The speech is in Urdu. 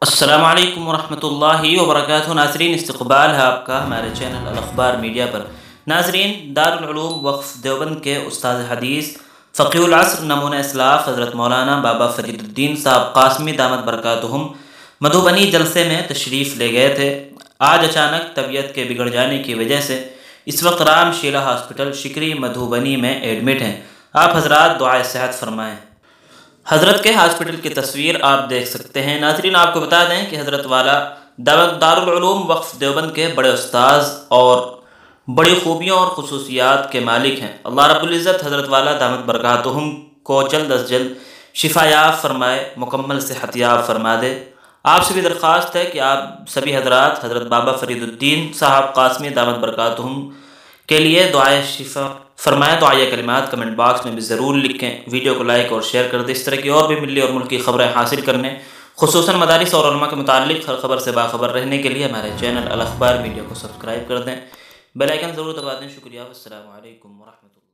السلام علیکم ورحمۃ اللہ وبرکاتہ۔ ناظرین، استقبال ہے آپ کا ہمارے چینل الاخبار میڈیا پر۔ ناظرین، دارالعلوم وقف دیوبند کے استاد حدیث فقیہ العصر نمونہ اسلاف حضرت مولانا بابا فرید الدین صاحب قاسمی دامت برکاتہم مدھوبنی جلسے میں تشریف لے گئے تھے۔ آج اچانک طبیعت کے بگڑ جانے کی وجہ سے اس وقت رام شیلا ہاسپٹل شکری مدھوبنی میں ایڈمٹ ہیں۔ آپ حضرات دعائے صحت فرمائیں۔ حضرت کے ہاسپٹل کی تصویر آپ دیکھ سکتے ہیں۔ ناظرین، آپ کو بتا دیں کہ حضرت والا دارالعلوم وقف دیوبند کے بڑے استاذ اور بڑی خوبیوں اور خصوصیات کے مالک ہیں۔ اللہ رب العزت حضرت والا دامت برکاتہم کو جلد از جلد شفا یاب فرمائے، مکمل صحت یاب فرما دے۔ آپ سے بھی درخواست ہے کہ آپ سبھی حضرات حضرت بابا فرید الدین صاحب قاسمی دامت برکاتہم کے لیے دعائے شفا فرمائیں۔ دعائے کلمات کمنٹ باکس میں بھی ضرور لکھیں۔ ویڈیو کو لائک اور شیئر کر دیں۔ اس طرح کی اور بھی ملی اور ملکی خبریں حاصل کرنے، خصوصاً مدارس اور علماء کے متعلق ہر خبر سے باخبر رہنے کے لیے ہمارے چینل الاخبار میڈیا کو سبسکرائب کر دیں، بیل آئیکن ضرور دبا دیں۔ شکریہ، والسلام علیکم ورحمۃ اللہ۔